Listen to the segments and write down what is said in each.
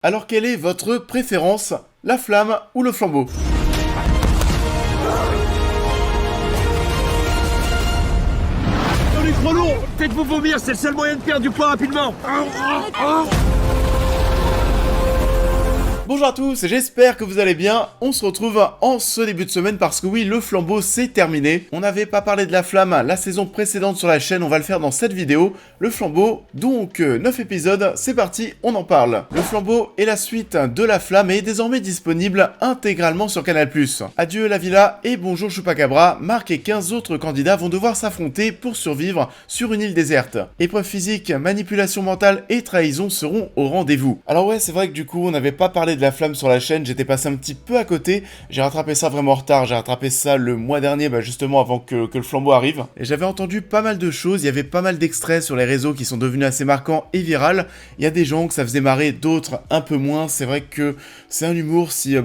Alors quelle est votre préférence, la flamme ou le flambeau? Dans les trop lourd, faites-vous vomir, c'est le seul moyen de perdre du poids rapidement. Bonjour à tous, j'espère que vous allez bien. On se retrouve en ce début de semaine parce que oui, le flambeau c'est terminé. On n'avait pas parlé de la flamme la saison précédente sur la chaîne, on va le faire dans cette vidéo. Le flambeau, donc 9 épisodes, c'est parti, on en parle. Le flambeau est la suite de la flamme et est désormais disponible intégralement sur Canal+. Adieu la villa et bonjour Chupacabra, Marc et 15 autres candidats vont devoir s'affronter pour survivre sur une île déserte. Épreuves physiques, manipulation mentale et trahison seront au rendez-vous. Alors ouais, c'est vrai que du coup, on n'avait pas parlé de la flamme sur la chaîne, j'étais passé un petit peu à côté, j'ai rattrapé ça vraiment en retard, j'ai rattrapé ça le mois dernier, justement avant que le flambeau arrive, et j'avais entendu pas mal de choses, il y avait pas mal d'extraits sur les réseaux qui sont devenus assez marquants et virales, il y a des gens que ça faisait marrer, d'autres un peu moins, c'est vrai que c'est un humour, si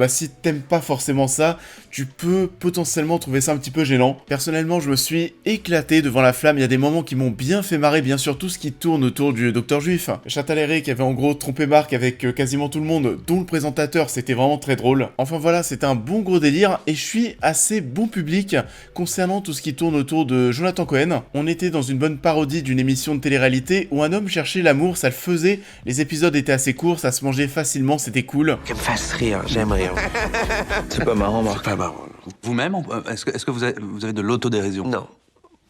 t'aimes pas forcément ça, tu peux potentiellement trouver ça un petit peu gênant. Personnellement, je me suis éclaté devant la flamme, il y a des moments qui m'ont bien fait marrer, bien sûr tout ce qui tourne autour du Docteur Juif, Châtellerault qui avait en gros trompé Marc avec quasiment tout le monde, dont le présentateur, c'était vraiment très drôle. Enfin voilà, c'était un bon gros délire et je suis assez bon public concernant tout ce qui tourne autour de Jonathan Cohen. On était dans une bonne parodie d'une émission de télé-réalité où un homme cherchait l'amour, ça le faisait, les épisodes étaient assez courts, ça se mangeait facilement, c'était cool. Qu'elle me fasse rire, j'aime rire. C'est pas marrant, Marc. C'est pas marrant. Vous-même, est-ce que vous avez de l'autodérision? Non.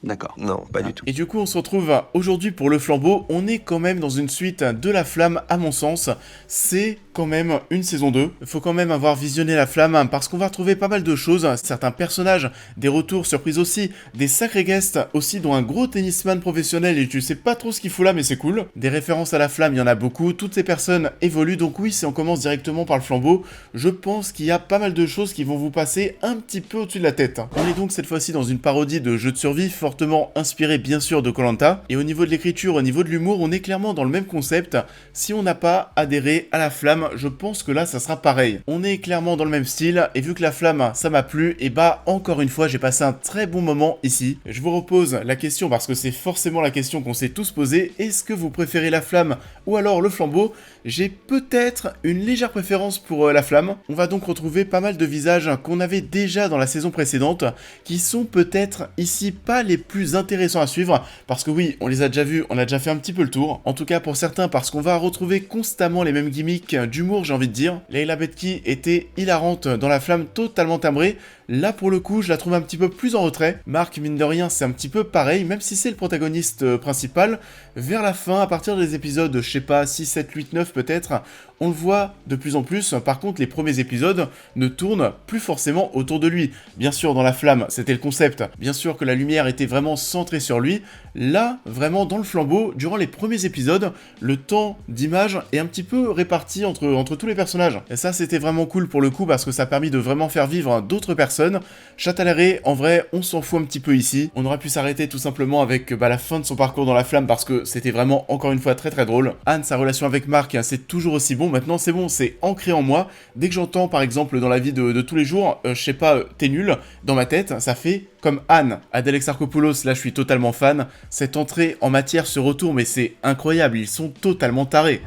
D'accord. Non, pas du tout. Et du coup, on se retrouve aujourd'hui pour le flambeau. On est quand même dans une suite de la flamme, à mon sens. C'est quand même une saison 2. Il faut quand même avoir visionné la flamme parce qu'on va retrouver pas mal de choses. Certains personnages, des retours surprises aussi, des sacrés guests aussi, dont un gros tennisman professionnel et tu sais pas trop ce qu'il fout là, mais c'est cool. Des références à la flamme, il y en a beaucoup. Toutes ces personnes évoluent. Donc oui, si on commence directement par le flambeau, je pense qu'il y a pas mal de choses qui vont vous passer un petit peu au-dessus de la tête. On est donc cette fois-ci dans une parodie de jeu de survie, fortement inspiré bien sûr de Koh-Lanta, et au niveau de l'écriture, au niveau de l'humour, on est clairement dans le même concept. Si on n'a pas adhéré à la flamme, je pense que là ça sera pareil. On est clairement dans le même style, et vu que la flamme ça m'a plu, et encore une fois j'ai passé un très bon moment ici. Je vous repose la question parce que c'est forcément la question qu'on s'est tous posée, est-ce que vous préférez la flamme ou alors le flambeau? J'ai peut-être une légère préférence pour la flamme. On va donc retrouver pas mal de visages qu'on avait déjà dans la saison précédente, qui sont peut-être ici pas les plus intéressants à suivre, parce que oui, on les a déjà vus, on a déjà fait un petit peu le tour. En tout cas pour certains, parce qu'on va retrouver constamment les mêmes gimmicks d'humour, j'ai envie de dire. Leila Bethki était hilarante dans la flamme, totalement timbrée. Là pour le coup, je la trouve un petit peu plus en retrait. Marc, mine de rien, c'est un petit peu pareil, même si c'est le protagoniste principal. Vers la fin, à partir des épisodes, je sais pas, 6, 7, 8, 9 peut-être, on le voit de plus en plus. Par contre, les premiers épisodes ne tournent plus forcément autour de lui. Bien sûr, dans la flamme, c'était le concept. Bien sûr que la lumière était vraiment centrée sur lui. Là, vraiment, dans le flambeau, durant les premiers épisodes, le temps d'image est un petit peu réparti entre tous les personnages. Et ça, c'était vraiment cool pour le coup, parce que ça a permis de vraiment faire vivre d'autres personnes. Châtellerault, en vrai, on s'en fout un petit peu ici. On aurait pu s'arrêter tout simplement avec la fin de son parcours dans la flamme, parce que c'était vraiment, encore une fois, très très drôle. Anne, sa relation avec Marc, c'est toujours aussi bon. Maintenant, c'est bon, c'est ancré en moi. Dès que j'entends, par exemple, dans la vie de tous les jours, je sais pas, t'es nul, dans ma tête, ça fait comme Anne. Adèle Exarchopoulos, là, je suis totalement fan. Cette entrée en matière, ce retour, mais c'est incroyable, ils sont totalement tarés.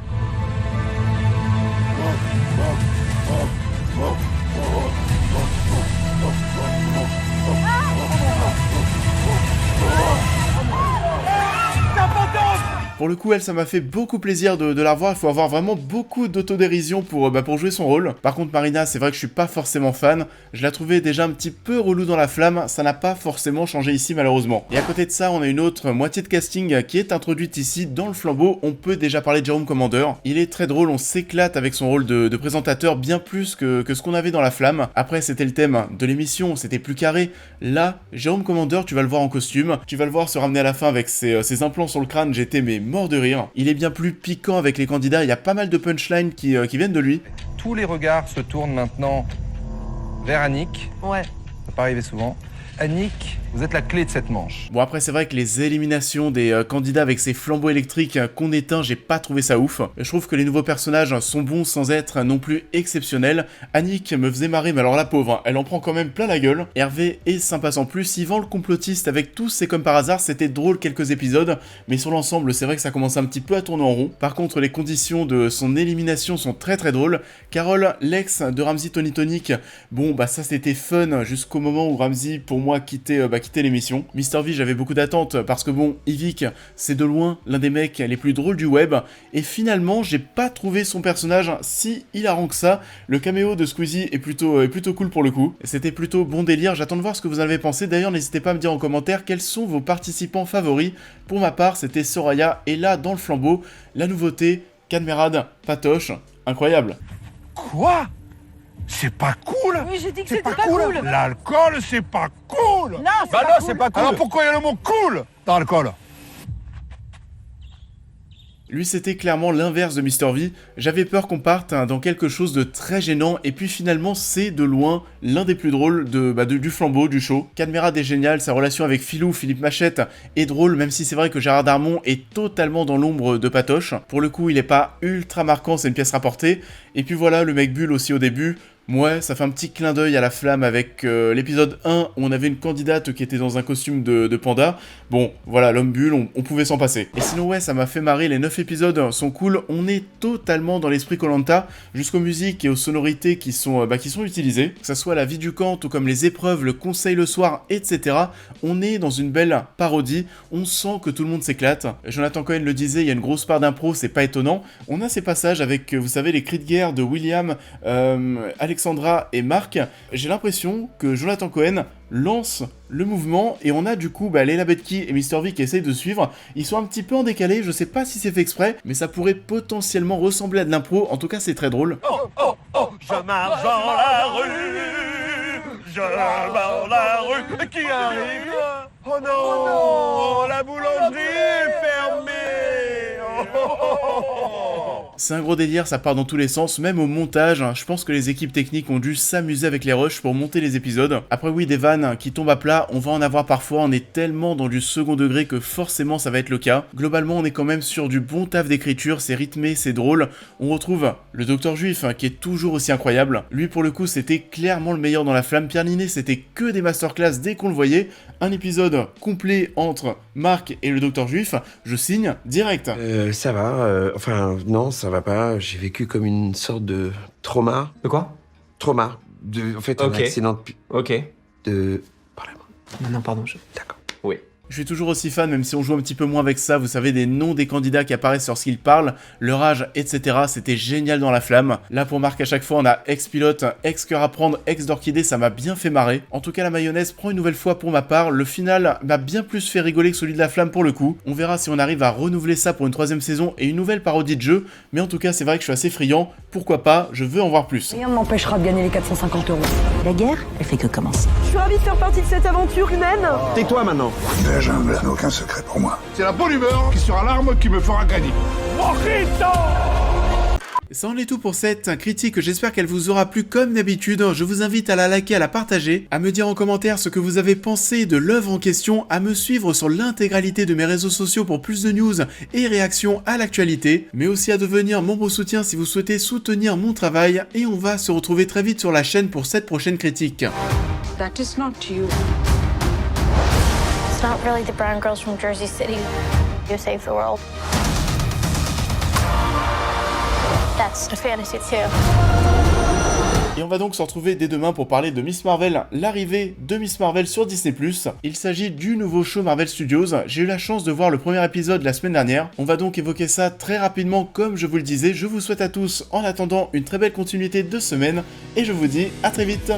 Pour le coup, elle, ça m'a fait beaucoup plaisir de la revoir. Il faut avoir vraiment beaucoup d'autodérision pour jouer son rôle. Par contre, Marina, c'est vrai que je suis pas forcément fan. Je la trouvais déjà un petit peu relou dans la flamme. Ça n'a pas forcément changé ici, malheureusement. Et à côté de ça, on a une autre moitié de casting qui est introduite ici dans le flambeau. On peut déjà parler de Jérôme Commander. Il est très drôle, on s'éclate avec son rôle de présentateur, bien plus que ce qu'on avait dans la flamme. Après, c'était le thème de l'émission, c'était plus carré. Là, Jérôme Commander, tu vas le voir en costume. Tu vas le voir se ramener à la fin avec ses implants sur le crâne. J'étais mort de rire. Il est bien plus piquant avec les candidats, il y a pas mal de punchlines qui viennent de lui. Tous les regards se tournent maintenant vers Annick. Ouais. Ça peut arriver souvent. Annick Vous êtes la clé de cette manche. Bon après c'est vrai que les éliminations des candidats avec ces flambeaux électriques qu'on éteint, j'ai pas trouvé ça ouf. Je trouve que les nouveaux personnages sont bons sans être non plus exceptionnels. Annick me faisait marrer, mais alors la pauvre, elle en prend quand même plein la gueule. Hervé est sympa sans plus, Yvan le complotiste avec tous c'est comme par hasard, c'était drôle quelques épisodes, mais sur l'ensemble c'est vrai que ça commence un petit peu à tourner en rond. Par contre les conditions de son élimination sont très drôles. Carole, l'ex de Ramsey Tony Tonic, bon bah ça c'était fun jusqu'au moment où Ramsey pour moi quittait l'émission. Mr V, j'avais beaucoup d'attentes parce que bon, Yvick, c'est de loin l'un des mecs les plus drôles du web, et finalement, j'ai pas trouvé son personnage si hilarant que ça. Le caméo de Squeezie est plutôt cool pour le coup. C'était plutôt bon délire, j'attends de voir ce que vous en avez pensé. D'ailleurs, n'hésitez pas à me dire en commentaire quels sont vos participants favoris. Pour ma part, c'était Soraya, et là, dans le flambeau, la nouveauté, Cadmerade, Patoche, incroyable. Quoi? C'est pas cool? Oui, j'ai dit que c'était pas cool. L'alcool, c'est pas cool. Non, c'est Bah pas non, cool. c'est pas cool. Alors pourquoi il y a le mot cool dans l'alcool? Lui, c'était clairement l'inverse de Mr V. J'avais peur qu'on parte dans quelque chose de très gênant, et puis finalement, c'est de loin l'un des plus drôles du flambeau, du show. Cadmerade est génial, sa relation avec Philou, Philippe Machette, est drôle, même si c'est vrai que Gérard Darmon est totalement dans l'ombre de Patoche. Pour le coup, il est pas ultra marquant, c'est une pièce rapportée. Et puis voilà, le mec Bull aussi au début. Ouais, ça fait un petit clin d'œil à la flamme avec l'épisode 1 où on avait une candidate qui était dans un costume de panda. Bon, voilà, l'homme bulle, on pouvait s'en passer. Et sinon, ouais, ça m'a fait marrer, les 9 épisodes sont cool, on est totalement dans l'esprit Koh-Lanta, jusqu'aux musiques et aux sonorités qui sont utilisées. Que ça soit la vie du camp, tout comme les épreuves, le conseil le soir, etc. On est dans une belle parodie, on sent que tout le monde s'éclate. Jonathan Cohen le disait, il y a une grosse part d'impro, c'est pas étonnant. On a ces passages avec, vous savez, les cris de guerre de William, Alexandra et Marc. J'ai l'impression que Jonathan Cohen lance le mouvement, et on a du coup Leila Betki et Mr V qui essayent de suivre. Ils sont un petit peu en décalé, je sais pas si c'est fait exprès, mais ça pourrait potentiellement ressembler à de l'impro, en tout cas c'est très drôle. Je marche dans la rue, je marche dans la rue, qui arrive? Oh non, la boulangerie est fermée. C'est un gros délire, ça part dans tous les sens, même au montage. Je pense que les équipes techniques ont dû s'amuser avec les rushs pour monter les épisodes. Après oui, des vannes qui tombent à plat, on va en avoir parfois, on est tellement dans du second degré que forcément ça va être le cas. Globalement, on est quand même sur du bon taf d'écriture, c'est rythmé, c'est drôle. On retrouve le Docteur Juif qui est toujours aussi incroyable. Lui pour le coup, c'était clairement le meilleur dans la flamme. Pierre Ninet, c'était que des masterclass dès qu'on le voyait. Un épisode complet entre Marc et le Docteur Juif, je signe direct. Ça va, non, ça va pas. J'ai vécu comme une sorte de trauma. De quoi? Trauma. En fait, un Ok. accident Ok. de... Parlez-moi. Non, pardon, D'accord. Oui. Je suis toujours aussi fan, même si on joue un petit peu moins avec ça, vous savez, des noms des candidats qui apparaissent lorsqu'ils parlent, leur âge, etc. C'était génial dans la flamme. Là, pour Marc, à chaque fois, on a ex-pilote, ex-cœur à prendre, ex-d'orchidée, ça m'a bien fait marrer. En tout cas, la mayonnaise prend une nouvelle fois pour ma part. Le final m'a bien plus fait rigoler que celui de la flamme pour le coup. On verra si on arrive à renouveler ça pour une 3ème saison et une nouvelle parodie de jeu. Mais en tout cas, c'est vrai que je suis assez friand. Pourquoi pas, je veux en voir plus. Rien ne m'empêchera de gagner les 450 €. La guerre, elle fait que commencer. Je suis ravie de faire partie de cette aventure humaine. Tais-toi maintenant. La jungle n'a aucun secret pour moi. C'est la bonne humeur qui sera l'arme qui me fera gagner. Mojito! Ça en est tout pour cette critique, j'espère qu'elle vous aura plu comme d'habitude. Je vous invite à la liker, à la partager, à me dire en commentaire ce que vous avez pensé de l'œuvre en question, à me suivre sur l'intégralité de mes réseaux sociaux pour plus de news et réactions à l'actualité, mais aussi à devenir membre soutien si vous souhaitez soutenir mon travail, et on va se retrouver très vite sur la chaîne pour cette prochaine critique. That is not you. It's not really the brown girls from Jersey City who save the world. That's a fantasy too. Et on va donc se retrouver dès demain pour parler de Miss Marvel, l'arrivée de Miss Marvel sur Disney+. Il s'agit du nouveau show Marvel Studios. J'ai eu la chance de voir le premier épisode la semaine dernière. On va donc évoquer ça très rapidement comme je vous le disais. Je vous souhaite à tous en attendant une très belle continuité de semaine et je vous dis à très vite.